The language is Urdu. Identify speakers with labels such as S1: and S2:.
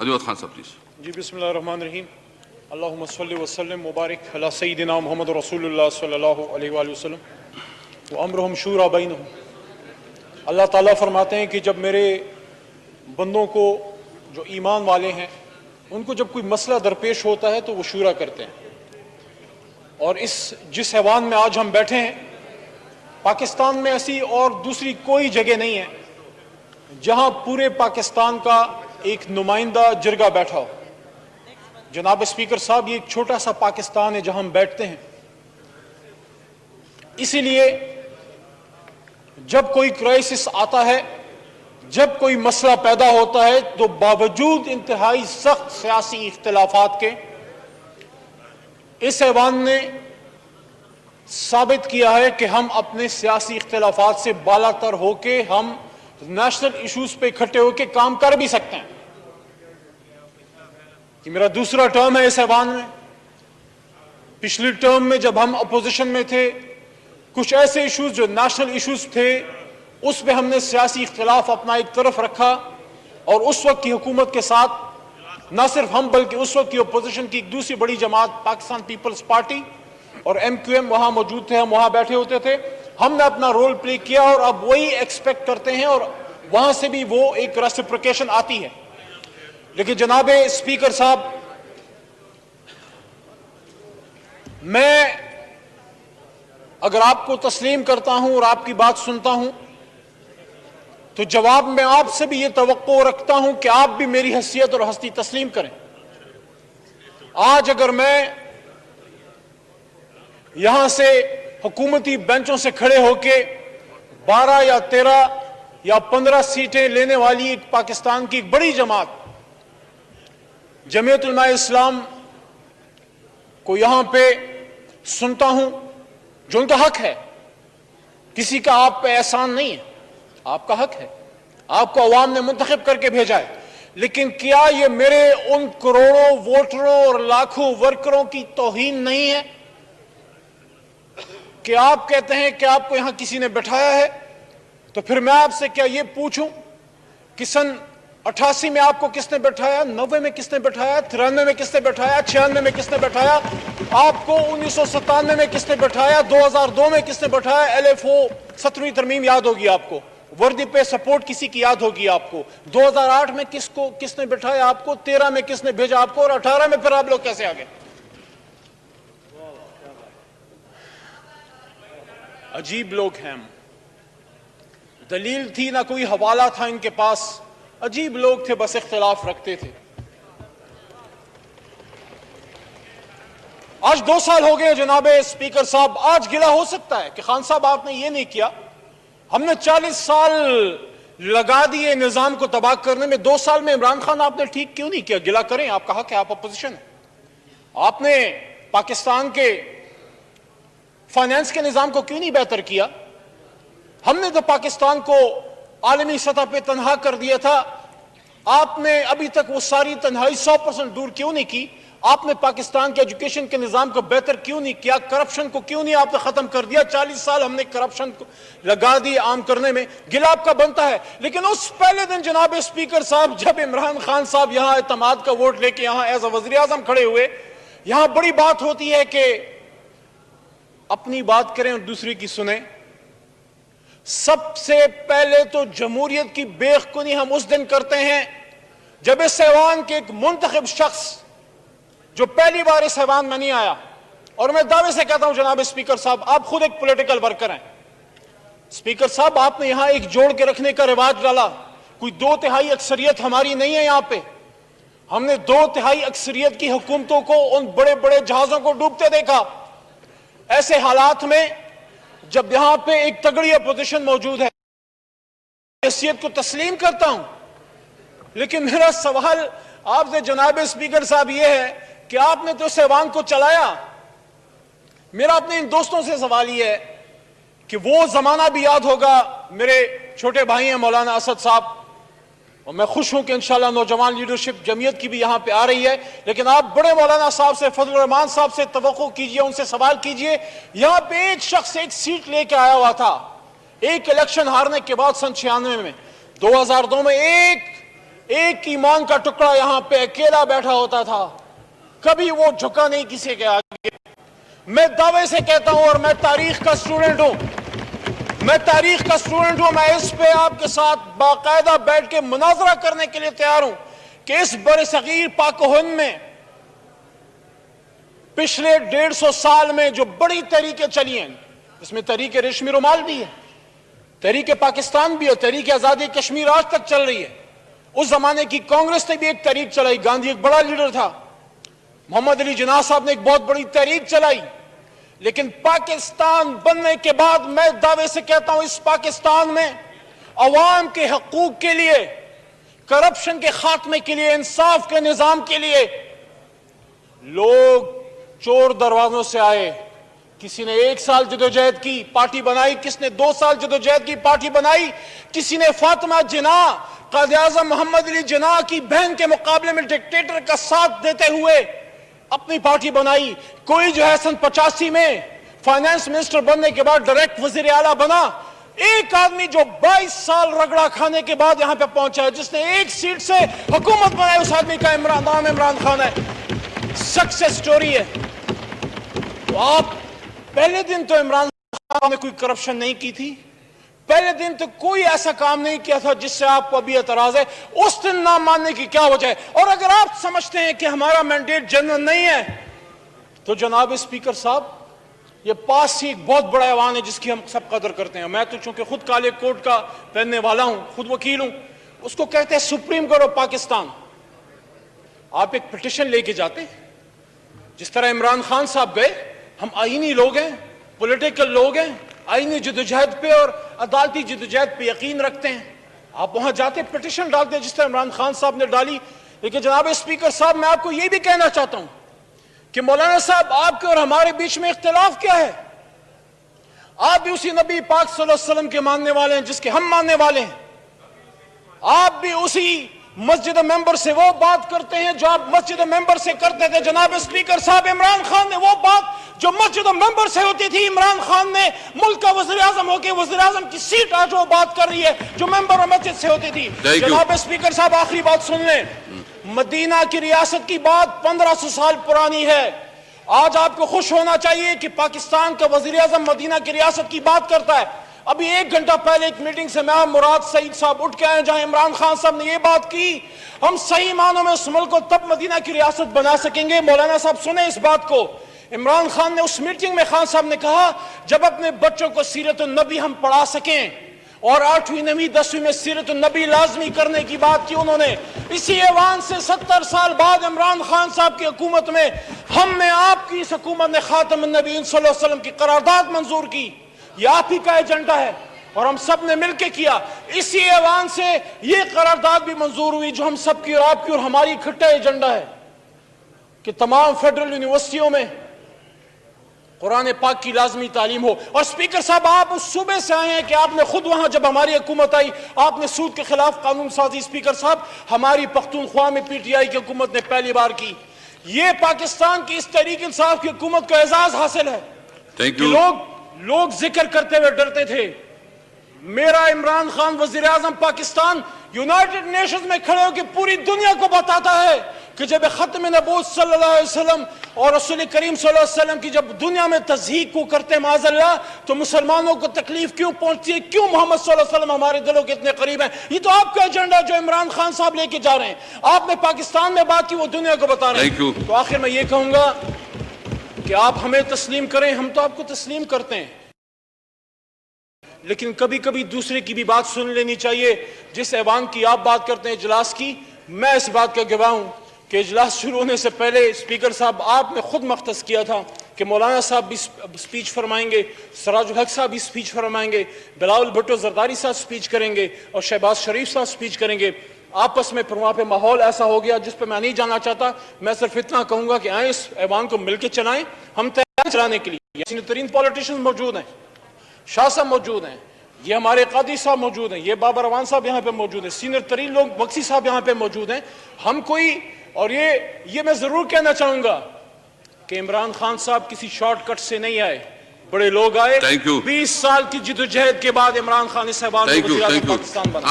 S1: علی خان صاحب پلیز.
S2: جی بسم اللہ الرحمن الرحیم. اللہم صلی وسلم مبارک علی سیدنا محمد رسول اللہ صلی اللہ علیہ وآلہ وسلم وامرہم شورا بینہم. اللہ تعالیٰ فرماتے ہیں کہ جب میرے بندوں کو جو ایمان والے ہیں ان کو جب کوئی مسئلہ درپیش ہوتا ہے تو وہ شورا کرتے ہیں. اور جس ایوان میں آج ہم بیٹھے ہیں پاکستان میں ایسی اور دوسری کوئی جگہ نہیں ہے جہاں پورے پاکستان کا ایک نمائندہ جرگہ بیٹھا ہو. جناب اسپیکر صاحب، یہ ایک چھوٹا سا پاکستان ہے جہاں ہم بیٹھتے ہیں. اسی لیے جب کوئی کرائسس آتا ہے، جب کوئی مسئلہ پیدا ہوتا ہے تو باوجود انتہائی سخت سیاسی اختلافات کے اس ایوان نے ثابت کیا ہے کہ ہم اپنے سیاسی اختلافات سے بالا تر ہو کے ہم نیشنل ایشوز پہ اکٹھے ہو کے کام کر بھی سکتے ہیں. یہ میرا دوسرا ٹرم ہے اس ایوان میں. پچھلی ٹرم میں جب ہم اپوزیشن میں تھے کچھ ایسے ایشوز جو نیشنل ایشوز تھے اس پہ ہم نے سیاسی اختلاف اپنا ایک طرف رکھا اور اس وقت کی حکومت کے ساتھ نہ صرف ہم بلکہ اس وقت کی اپوزیشن کی ایک دوسری بڑی جماعت پاکستان پیپلز پارٹی اور MQM وہاں موجود تھے، ہم وہاں بیٹھے ہوتے تھے. ہم نے اپنا رول پلے کیا اور اب وہی ایکسپیکٹ کرتے ہیں اور وہاں سے بھی وہ ایک ریسیپریکیشن آتی ہے. لیکن جناب اسپیکر صاحب، میں اگر آپ کو تسلیم کرتا ہوں اور آپ کی بات سنتا ہوں تو جواب میں آپ سے بھی یہ توقع رکھتا ہوں کہ آپ بھی میری حیثیت اور ہستی تسلیم کریں. آج اگر میں یہاں سے حکومتی بینچوں سے کھڑے ہو کے 12 یا 13 یا 15 سیٹیں لینے والی ایک پاکستان کی ایک بڑی جماعت جمعیت علماء اسلام کو یہاں پہ سنتا ہوں، جو ان کا حق ہے، کسی کا آپ پہ احسان نہیں ہے، آپ کا حق ہے، آپ کو عوام نے منتخب کر کے بھیجا ہے. لیکن کیا یہ میرے ان کروڑوں ووٹروں اور لاکھوں ورکروں کی توہین نہیں ہے کہ آپ کہتے ہیں کہ آپ کو یہاں کسی نے بٹھایا ہے؟ تو پھر میں آپ سے کیا یہ پوچھوں کہ سن 88 میں آپ کو کس نے بٹھایا، 90 میں کس نے بٹھایا، 93 میں کس نے بٹھایا، 96 میں کس نے بٹھایا، آپ کو 1997 میں کس نے بٹھایا، 2002 میں کس نے بٹھایا، LFO 17ویں ترمیم یاد ہوگی آپ کو، وردی پہ سپورٹ کسی کی یاد ہوگی آپ کو، 2008 میں کس نے بٹھایا آپ کو، 13 میں کس نے بھیجا آپ کو، اور 18 میں پھر آپ لوگ کیسے آگے؟ عجیب لوگ ہیں. دلیل تھی نہ کوئی حوالہ تھا ان کے پاس. عجیب لوگ تھے، بس اختلاف رکھتے تھے. آج 2 سال ہو گئے جناب اسپیکر صاحب. آج گلہ ہو سکتا ہے کہ خان صاحب آپ نے یہ نہیں کیا، ہم نے 40 سال لگا دیے نظام کو تباہ کرنے میں، 2 سال میں عمران خان آپ نے ٹھیک کیوں نہیں کیا؟ گلہ کریں، آپ کا حق ہے، آپ اپوزیشن ہے. آپ نے پاکستان کے فائنانس کے نظام کو کیوں نہیں بہتر کیا؟ ہم نے تو پاکستان کو عالمی سطح پہ تنہا کر دیا تھا، آپ نے ابھی تک وہ ساری تنہائی 100% دور کیوں نہیں کی؟ آپ نے پاکستان کے ایجوکیشن کے نظام کو بہتر کیوں نہیں کیا؟ کرپشن کو کیوں نہیں آپ نے ختم کر دیا؟ 40 سال ہم نے کرپشن کو لگا دی عام کرنے میں. گلہ آپ کا بنتا ہے. لیکن اس پہلے دن جناب اسپیکر صاحب جب عمران خان صاحب یہاں اعتماد کا ووٹ لے کے یہاں ایز اے وزیر اعظم کھڑے ہوئے، یہاں بڑی بات ہوتی ہے کہ اپنی بات کریں اور دوسری کی سنیں. سب سے پہلے تو جمہوریت کی بے خونی ہم اس دن کرتے ہیں جب اس ایوان کے ایک منتخب شخص جو پہلی بار اس ایوان میں نہیں آیا، اور میں دعوے سے کہتا ہوں جناب اسپیکر صاحب آپ خود ایک پولیٹیکل ورکر ہیں. اسپیکر صاحب آپ نے یہاں ایک جوڑ کے رکھنے کا رواج ڈالا. کوئی 2/3 اکثریت ہماری نہیں ہے یہاں پہ. ہم نے 2/3 اکثریت کی حکومتوں کو ان بڑے بڑے جہازوں کو ڈوبتے دیکھا. ایسے حالات میں جب یہاں پہ ایک تگڑی اپوزیشن موجود ہے، حیثیت کو تسلیم کرتا ہوں. لیکن میرا سوال آپ سے جناب اسپیکر صاحب یہ ہے کہ آپ نے تو اس ایوان کو چلایا. میرا اپنے ان دوستوں سے سوال یہ ہے کہ وہ زمانہ بھی یاد ہوگا. میرے چھوٹے بھائی ہیں مولانا اسد صاحب، اور میں خوش ہوں کہ انشاءاللہ نوجوان لیڈرشپ جمعیت کی بھی یہاں پہ آ رہی ہے. لیکن آپ بڑے مولانا صاحب سے، فضل الرحمان صاحب سے توقع کیجئے، ان سے سوال کیجئے. یہاں پہ ایک شخص ایک سیٹ لے کے آیا ہوا تھا ایک الیکشن ہارنے کے بعد سن 96 میں، 2002 میں ایک ایک ایمان کا ٹکڑا یہاں پہ اکیلا بیٹھا ہوتا تھا, کبھی وہ جھکا نہیں کسی کے آگے. میں دعوے سے کہتا ہوں, اور میں تاریخ کا اسٹوڈنٹ ہوں, میں اس پہ آپ کے ساتھ باقاعدہ بیٹھ کے مناظرہ کرنے کے لیے تیار ہوں کہ اس بر صغیر پاک و ہند میں پچھلے 150 سال میں جو بڑی تحریکیں چلی ہیں, اس میں تحریک ریشمی رومال بھی ہے, تحریک پاکستان بھی ہے, تحریک آزادی کشمیر آج تک چل رہی ہے. اس زمانے کی کانگریس نے بھی ایک تحریک چلائی, گاندھی ایک بڑا لیڈر تھا, محمد علی جناح صاحب نے ایک بہت بڑی تحریک چلائی. لیکن پاکستان بننے کے بعد میں دعوے سے کہتا ہوں, اس پاکستان میں عوام کے حقوق کے لیے, کرپشن کے خاتمے کے لیے, انصاف کے نظام کے لیے لوگ چور دروازوں سے آئے. کسی نے 1 سال جدوجہد کی, پارٹی بنائی, کس نے 2 سال جدوجہد کی, پارٹی بنائی, کسی نے فاطمہ جناح, قائد اعظم محمد علی جناح کی بہن کے مقابلے میں ڈکٹیٹر کا ساتھ دیتے ہوئے اپنی پارٹی بنائی. کوئی جو ہے سن 85 میں فائنانس منسٹر بننے کے بعد ڈائریکٹ وزیر اعلیٰ بنا. ایک آدمی جو 22 سال رگڑا کھانے کے بعد یہاں پہ پہنچا ہے, جس نے 1 سیٹ سے حکومت بنائی, اس آدمی کا نام عمران خان ہے. سکسیس سٹوری ہے. تو آپ پہلے دن تو عمران خان نے کوئی کرپشن نہیں کی تھی, پہلے دن تو کوئی ایسا کام نہیں کیا تھا جس سے آپ کو ابھی اعتراض ہے. اس دن نہ ماننے کی کیا وجہ ہے؟ اور اگر آپ سمجھتے ہیں کہ ہمارا مینڈیٹ جنرل نہیں ہے, تو جناب اسپیکر صاحب, یہ پاس ہی ایک بہت بڑا ایوان ہے جس کی ہم سب قدر کرتے ہیں. میں تو چونکہ خود کالے کوٹ کا پہننے والا ہوں, خود وکیل ہوں, اس کو کہتے ہیں سپریم کورٹ آف پاکستان. آپ ایک پٹیشن لے کے جاتے, جس طرح عمران خان صاحب گئے. ہم آئینی لوگ ہیں, پولیٹیکل لوگ ہیں, آئینی جدوجہد پہ اور عدالتی جدوجہد پہ یقین رکھتے ہیں. آپ وہاں جاتے پٹیشن ڈالتے جس طرح عمران خان صاحب نے ڈالی. لیکن جناب اسپیکر صاحب, میں آپ کو یہ بھی کہنا چاہتا ہوں کہ مولانا صاحب, آپ کے اور ہمارے بیچ میں اختلاف کیا ہے؟ آپ بھی اسی نبی پاک صلی اللہ علیہ وسلم کے ماننے والے ہیں جس کے ہم ماننے والے ہیں. آپ بھی اسی مسجد ممبر سے وہ بات کرتے ہیں جو آپ مسجد ممبر سے کرتے تھے. جناب اسپیکر صاحب, عمران خان نے وہ بات جو مسجد ممبر سے ہوتی تھی, عمران خان نے ملک کا وزیر اعظم ہو کے وزیر اعظم کی سیٹ آج وہ بات کر رہی ہے جو ممبر اور مسجد سے ہوتی تھی. جناب اسپیکر صاحب, آخری بات سن لیں. مدینہ کی ریاست کی بات 1500 سال پرانی ہے. آج آپ کو خوش ہونا چاہیے کہ پاکستان کا وزیر اعظم مدینہ کی ریاست کی بات کرتا ہے. ابھی 1 گھنٹہ پہلے ایک میٹنگ سے میں مراد سعید صاحب اٹھ کے آئے جہاں عمران خان صاحب نے یہ بات کی, ہم صحیح معنوں میں اس ملک کو تب مدینہ کی ریاست بنا سکیں گے. مولانا صاحب سنیں اس بات کو. عمران خان نے اس میٹنگ میں, خان صاحب نے کہا, جب اپنے بچوں کو سیرت النبی ہم پڑھا سکیں, اور 8ویں 9ویں 10ویں میں سیرت النبی لازمی کرنے کی بات کی انہوں نے. اسی ایوان سے 70 سال بعد عمران خان صاحب کی حکومت میں ہم نے, آپ کی اس حکومت نے خاتم النبیین صلی اللہ علیہ وسلم کی قرارداد منظور کی. یہ آپ ہی کا ایجنڈا ہے اور ہم سب نے مل کے کیا. اسی ایوان سے یہ قرارداد بھی منظور ہوئی جو ہم سب کی اور آپ کی اور ہماری اکٹھا ایجنڈا ہے کہ تمام فیڈرل یونیورسٹیوں میں قرآن پاک کی لازمی تعلیم ہو. اور اسپیکر صاحب, آپ اس صوبے سے آئے ہیں کہ آپ نے خود وہاں, جب ہماری حکومت آئی, آپ نے سود کے خلاف قانون سازی اسپیکر صاحب ہماری پختونخوا میں پی ٹی آئی کی حکومت نے پہلی بار کی. یہ پاکستان کی اس تحریک انصاف کی حکومت کو اعزاز حاصل ہے کہ لوگ ذکر کرتے ہوئے ڈرتے تھے. میرا عمران خان وزیر اعظم پاکستان یونائٹڈ نیشنز میں کھڑے ہو کے پوری دنیا کو بتاتا ہے کہ جب ختم نبوت صلی اللہ علیہ وسلم اور رسول کریم صلی اللہ علیہ وسلم کی جب دنیا میں تضحیق کو کرتے معاذ اللہ, تو مسلمانوں کو تکلیف کیوں پہنچتی ہے؟ کیوں محمد صلی اللہ علیہ وسلم ہمارے دلوں کے اتنے قریب ہیں؟ یہ تو آپ کا ایجنڈا جو عمران خان صاحب لے کے جا رہے ہیں. آپ نے پاکستان میں بات کی, وہ دنیا کو بتا رہے ہیں. تو آخر میں یہ کہوں گا کہ آپ ہمیں تسلیم کریں, ہم تو آپ کو تسلیم کرتے ہیں, لیکن کبھی کبھی دوسرے کی بھی بات سن لینی چاہیے. جس ایوان کی آپ بات کرتے ہیں, اجلاس کی, میں اس بات کا گواہ ہوں کہ اجلاس شروع ہونے سے پہلے اسپیکر صاحب آپ نے خود مختص کیا تھا کہ مولانا صاحب بھی سپیچ فرمائیں گے, سراج الحق صاحب بھی سپیچ فرمائیں گے, بلاول بھٹو زرداری صاحب سپیچ کریں گے, اور شہباز شریف صاحب سپیچ کریں گے. آپس میں پھر وہاں پہ ماحول ایسا ہو گیا جس پہ میں نہیں جانا چاہتا. میں صرف اتنا کہوں گا کہ آئیں اس ایوان کو مل کے چلائیں, ہم تیار چلانے کے لیے. سینئر ترین پولیٹیشنز موجود ہیں, شاہ صاحب موجود ہیں, یہ ہمارے قاضی صاحب موجود ہیں, یہ بابر روان صاحب یہاں پہ موجود ہیں, سینئر ترین لوگ بخشی صاحب یہاں پہ موجود ہیں. ہم کوئی, اور یہ میں ضرور کہنا چاہوں گا کہ عمران خان صاحب کسی شارٹ کٹ سے نہیں آئے, بڑے لوگ آئے. 20 سال کی جدوجہد کے بعد عمران خان اس ایوان کو وزیر اعظم پاکستان بنا.